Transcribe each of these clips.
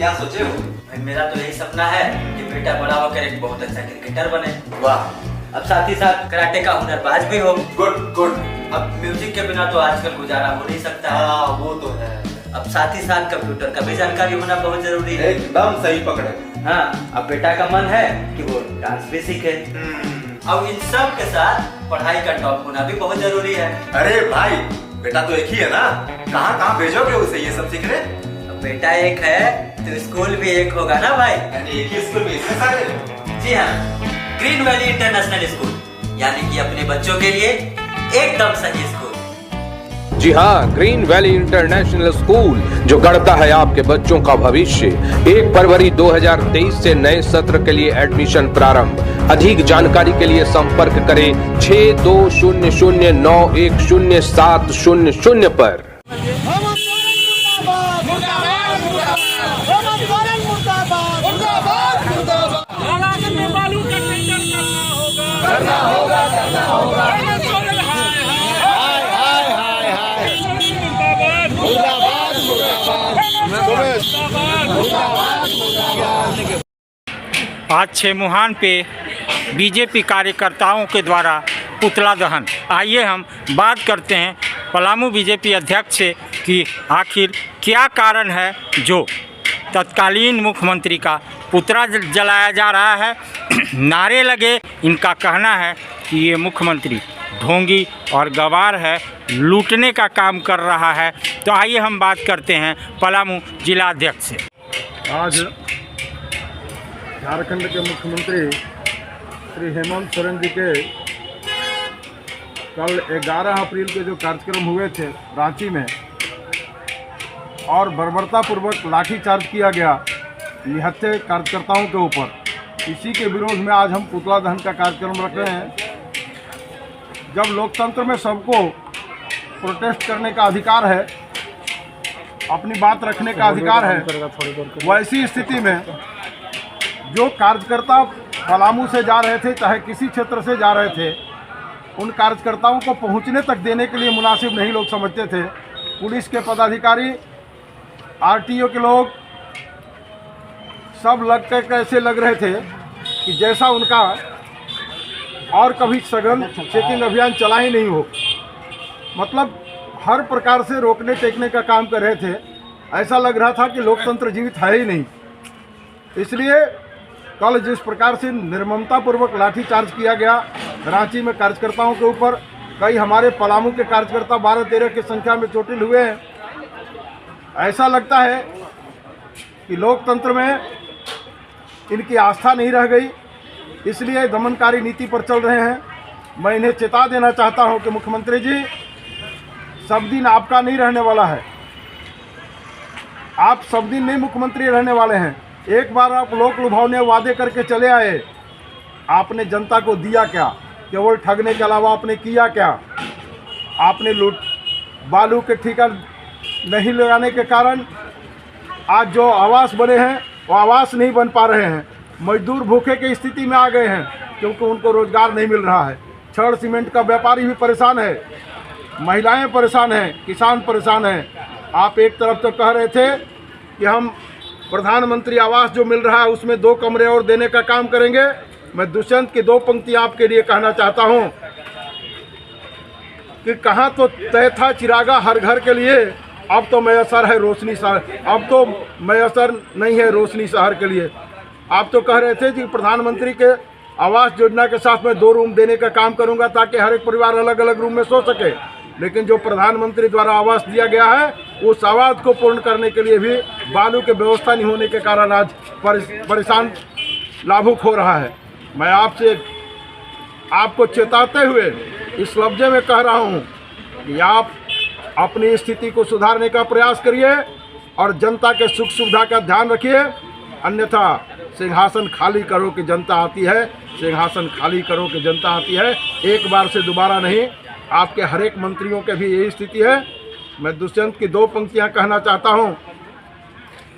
क्या सोचे हो? भाई मेरा तो यही सपना है कि बेटा बड़ा होकर एक बहुत अच्छा क्रिकेटर बने। वाह। अब साथ ही साथ कराटे का हुनरबाज भी हो। Good good. अब म्यूजिक के बिना तो आजकल गुजारा हो नहीं सकता है। हाँ वो तो है। अब साथ ही साथ कंप्यूटर का भी जानकारी होना बहुत जरूरी है। एकदम सही पकड़े। हाँ, अब बेटा का मन है कि वो डांस भी सीखे। अब इन सब के साथ पढ़ाई का टॉप होना भी बहुत जरूरी है। अरे भाई, बेटा तो एक ही है ना, कहाँ कहाँ भेजोगे उसे ये सब सीखने? अब बेटा एक है तो स्कूल भी एक होगा ना भाई। यानी एक ही स्कूल में इतने सारे? जी हाँ, ग्रीन वैली इंटरनेशनल स्कूल, यानी कि अपने बच्चों के लिए एकदम सही स्कूल। जी हाँ, ग्रीन वैली इंटरनेशनल स्कूल जो गढ़ता है आपके बच्चों का भविष्य। 1 फरवरी 2023 से नए सत्र के लिए एडमिशन प्रारंभ। अधिक जानकारी के लिए संपर्क करें 6200910700 पर। आज छेमुहान पे बीजेपी कार्यकर्ताओं के द्वारा पुतला दहन। आइए हम बात करते हैं पलामू बीजेपी अध्यक्ष से कि आखिर क्या कारण है जो तत्कालीन मुख्यमंत्री का पुतला जलाया जा रहा है। नारे लगे, इनका कहना है कि ये मुख्यमंत्री ढोंगी और गवार है, लूटने का काम कर रहा है। तो आइए हम बात करते हैं पलामू जिला अध्यक्ष से। आज झारखंड के मुख्यमंत्री श्री हेमंत सोरेन जी के कल 11 अप्रैल के जो कार्यक्रम हुए थे रांची में और बर्बरतापूर्वक लाठीचार्ज किया गया निहत्थे कार्यकर्ताओं के ऊपर, इसी के विरोध में आज हम पुतला दहन का कार्यक्रम रख रहे हैं। जब लोकतंत्र में सबको प्रोटेस्ट करने का अधिकार है, अपनी बात रखने का अधिकार है, वैसी स्थिति में जो कार्यकर्ता पलामू से जा रहे थे, चाहे किसी क्षेत्र से जा रहे थे, उन कार्यकर्ताओं को पहुंचने तक देने के लिए मुनासिब नहीं लोग समझते थे। पुलिस के पदाधिकारी, आरटीओ के लोग सब लग कर कैसे लग रहे थे कि जैसा उनका और कभी सघन चेकिंग अभियान चला ही नहीं हो। मतलब हर प्रकार से रोकने टेकने का काम कर रहे थे। ऐसा लग रहा था कि लोकतंत्र जीवित है ही नहीं। इसलिए कल जिस प्रकार से निर्ममतापूर्वक लाठीचार्ज किया गया रांची में कार्यकर्ताओं के ऊपर, कई हमारे पलामू के कार्यकर्ता 12-13 की संख्या में चोटिल हुए हैं। ऐसा लगता है कि लोकतंत्र में इनकी आस्था नहीं रह गई, इसलिए दमनकारी नीति पर चल रहे हैं। मैं इन्हें चेता देना चाहता हूं कि मुख्यमंत्री जी, सब दिन आपका नहीं रहने वाला है। आप सब दिन नहीं मुख्यमंत्री रहने वाले हैं। एक बार आप लोक लुभावने वादे करके चले आए, आपने जनता को दिया क्या? केवल ठगने के अलावा आपने किया क्या? आपने लूट बालू के ठेका नहीं लगाने के कारण आज जो आवास बने हैं वो आवास नहीं बन पा रहे हैं। मजदूर भूखे की स्थिति में आ गए हैं क्योंकि उनको रोजगार नहीं मिल रहा है। छड़ सीमेंट का व्यापारी भी परेशान है, महिलाएं परेशान हैं, किसान परेशान हैं। आप एक तरफ तो कह रहे थे कि हम प्रधानमंत्री आवास जो मिल रहा है उसमें 2 कमरे और देने का काम करेंगे। मैं दुष्यंत की 2 पंक्तियां आपके लिए कहना चाहता हूं कि कहाँ तो तय था चिरागा हर घर के लिए, अब तो मैसर है रोशनी शहर, अब तो मैसर नहीं है रोशनी शहर के लिए। आप तो कह रहे थे कि प्रधानमंत्री के आवास योजना के साथ मैं 2 रूम देने का काम करूंगा ताकि हर एक परिवार अलग अलग रूम में सो सके। लेकिन जो प्रधानमंत्री द्वारा आवास दिया गया है उस आवास को पूर्ण करने के लिए भी बालू की व्यवस्था नहीं होने के कारण आज परेशान लाभुक हो रहा है। मैं आपको चेताते हुए इस लफ्ज़े में कह रहा हूं कि आप अपनी स्थिति को सुधारने का प्रयास करिए और जनता के सुख सुविधा का ध्यान रखिए, अन्यथा सिंहासन खाली करो कि जनता आती है, सिंहासन खाली करो कि जनता आती है। एक बार से दोबारा नहीं, आपके हर एक मंत्रियों के भी यही स्थिति है। मैं दुष्यंत की 2 पंक्तियां कहना चाहता हूं।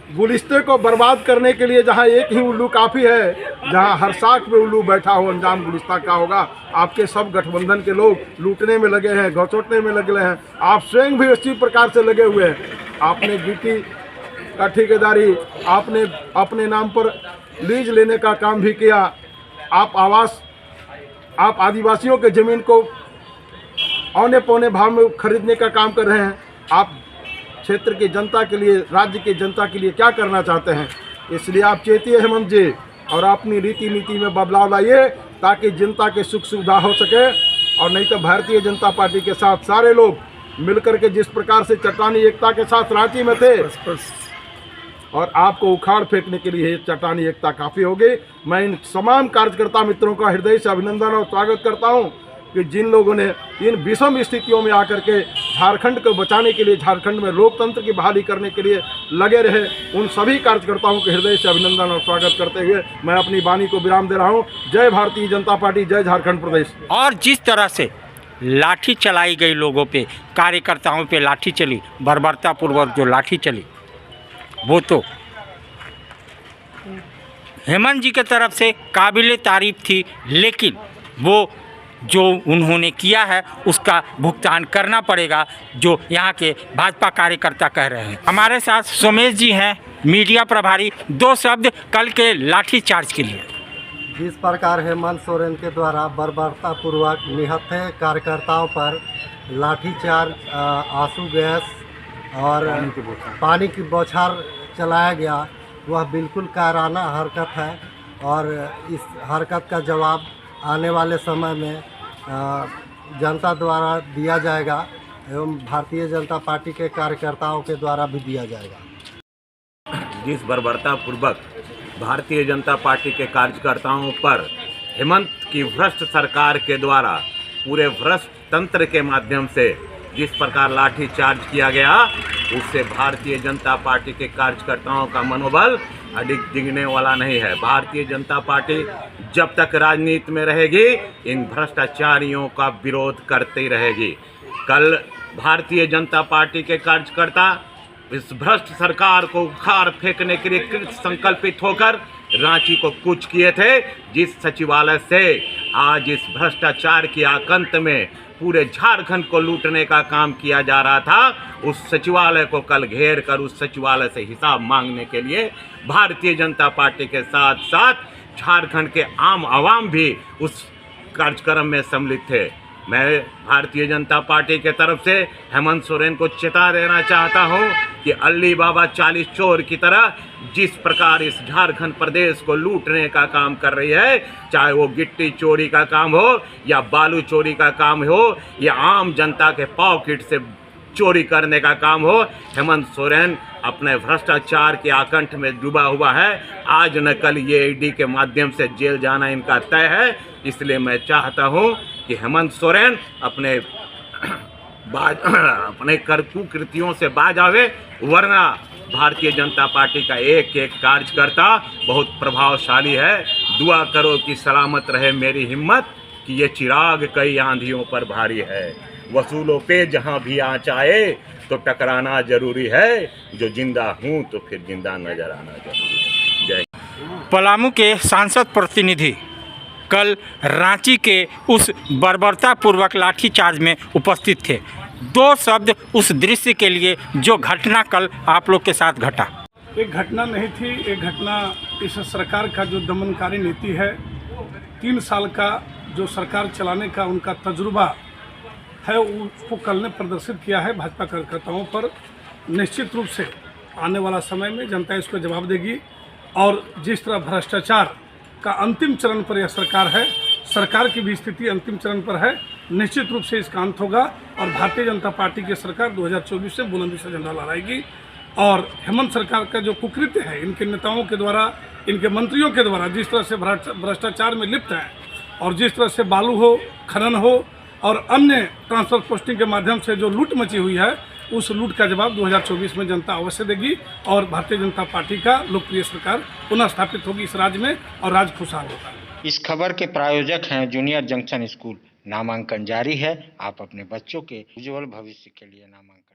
गुलिस्ते को बर्बाद करने के लिए जहां एक ही उल्लू काफ़ी है, जहां हर साख पे उल्लू बैठा हो, अंजाम गुलिस्ता का होगा। आपके सब गठबंधन के लोग लूटने में लगे हैं, घसोटने में लगे हैं। आप स्वयं भी इसी प्रकार से लगे हुए हैं। आपने गिट्टी का ठेकेदारी आपने अपने नाम पर लीज लेने का काम भी किया। आप आदिवासियों के ज़मीन को औने पौने भाव में खरीदने का काम कर रहे हैं। आप क्षेत्र की जनता के लिए, राज्य की जनता के लिए क्या करना चाहते हैं? इसलिए आप चेतिए हेमंत जी, और अपनी रीति नीति में बदलाव लाइए ताकि जनता के सुख सुविधा हो सके। और नहीं तो भारतीय जनता पार्टी के साथ सारे लोग मिलकर के जिस प्रकार से चट्टानी एकता के साथ रांची में थे, और आपको उखाड़ फेंकने के लिए चट्टानी एकता काफ़ी हो गई। मैं इन तमाम कार्यकर्ता मित्रों का हृदय से अभिनंदन और स्वागत करता हूं कि जिन लोगों ने इन विषम स्थितियों में आकर के झारखंड को बचाने के लिए, झारखंड में लोकतंत्र की बहाली करने के लिए लगे रहे, उन सभी कार्यकर्ताओं के हृदय से अभिनंदन और स्वागत करते हुए मैं अपनी वाणी को विराम दे रहा हूं। जय भारतीय जनता पार्टी, जय झारखंड प्रदेश। और जिस तरह से लाठी चलाई गई लोगों पे, कार्यकर्ताओं पे लाठी चली, बर्बरतापूर्वक जो लाठी चली, वो तो हेमंत जी के तरफ से काबिले तारीफ थी, लेकिन वो जो उन्होंने किया है उसका भुगतान करना पड़ेगा, जो यहाँ के भाजपा कार्यकर्ता कह रहे हैं। हमारे साथ सोमेश जी हैं, मीडिया प्रभारी। 2 शब्द कल के लाठी चार्ज के लिए। जिस प्रकार हेमंत सोरेन के द्वारा बर्बरतापूर्वक निहत्थे कार्यकर्ताओं पर लाठीचार्ज, आंसू गैस और पानी की बौछार चलाया गया, वह बिल्कुल कायराना हरकत है। और इस हरकत का जवाब आने वाले समय में जनता द्वारा दिया जाएगा एवं भारतीय जनता पार्टी के कार्यकर्ताओं के द्वारा भी दिया जाएगा। जिस बर्बरतापूर्वक भारतीय जनता पार्टी के कार्यकर्ताओं पर हेमंत की भ्रष्ट सरकार के द्वारा पूरे भ्रष्ट तंत्र के माध्यम से जिस प्रकार लाठी चार्ज किया गया, उससे भारतीय जनता पार्टी के कार्यकर्ताओं का मनोबल अधिक डिगने वाला नहीं है। भारतीय जनता पार्टी जब तक राजनीति में रहेगी, इन भ्रष्टाचारियों का विरोध करती रहेगी। कल भारतीय जनता पार्टी के कार्यकर्ता इस भ्रष्ट सरकार को उखाड़ फेंकने के लिए कृत संकल्पित होकर रांची को कूच किए थे। जिस सचिवालय से आज इस भ्रष्टाचार की आकंत में पूरे झारखंड को लूटने का काम किया जा रहा था, उस सचिवालय को कल घेर कर उस सचिवालय से हिसाब मांगने के लिए भारतीय जनता पार्टी के साथ साथ झारखंड के आम आवाम भी उस कार्यक्रम में सम्मिलित थे। मैं भारतीय जनता पार्टी के तरफ से हेमंत सोरेन को चेता देना चाहता हूं कि अली बाबा 40 चोर की तरह जिस प्रकार इस झारखंड प्रदेश को लूटने का काम कर रही है, चाहे वो गिट्टी चोरी का काम हो या बालू चोरी का काम हो या आम जनता के पॉकेट से चोरी करने का काम हो, हेमंत सोरेन अपने भ्रष्टाचार के आकंठ में डूबा हुआ है। आज न कल ये ईडी के माध्यम से जेल जाना इनका तय है। इसलिए मैं चाहता हूं कि हेमंत सोरेन अपने कुकृतियों से बाज आवे, वरना भारतीय जनता पार्टी का एक एक कार्यकर्ता बहुत प्रभावशाली है। दुआ करो कि सलामत रहे मेरी हिम्मत, कि ये चिराग कई आंधियों पर भारी है। वसूलों पे जहां भी आँच आए तो टकराना जरूरी है, जो जिंदा हूं तो फिर जिंदा नजर आना जरूरी है। जय। पलामू के सांसद प्रतिनिधि कल रांची के उस बर्बरतापूर्वक लाठीचार्ज में उपस्थित थे। 2 शब्द उस दृश्य के लिए जो घटना कल आप लोग के साथ घटा। एक घटना नहीं थी, एक घटना इस सरकार का जो दमनकारी नीति है, 3 साल का जो सरकार चलाने का उनका तजुर्बा है, उसको कल ने प्रदर्शित किया है भाजपा कार्यकर्ताओं पर। निश्चित रूप से आने वाला समय में जनता इसको जवाब देगी। और जिस तरह भ्रष्टाचार का अंतिम चरण पर यह सरकार है, सरकार की भी स्थिति अंतिम चरण पर है, निश्चित रूप से इसका अंत होगा और भारतीय जनता पार्टी की सरकार 2024 से बुलंदी से झंडा लहराएगी। और हेमंत सरकार का जो कुकृत्य है, इनके नेताओं के द्वारा, इनके मंत्रियों के द्वारा जिस तरह से भ्रष्टाचार में लिप्त है और जिस तरह से बालू हो, खनन हो और अन्य ट्रांसफर पोस्टिंग के माध्यम से जो लूट मची हुई है, उस लूट का जवाब 2024 में जनता अवश्य देगी और भारतीय जनता पार्टी का लोकप्रिय सरकार पुनः स्थापित होगी इस राज्य में और राज्य खुशहाल होगा। इस खबर के प्रायोजक हैं जूनियर जंक्शन स्कूल। नामांकन जारी है। आप अपने बच्चों के उज्जवल भविष्य के लिए नामांकन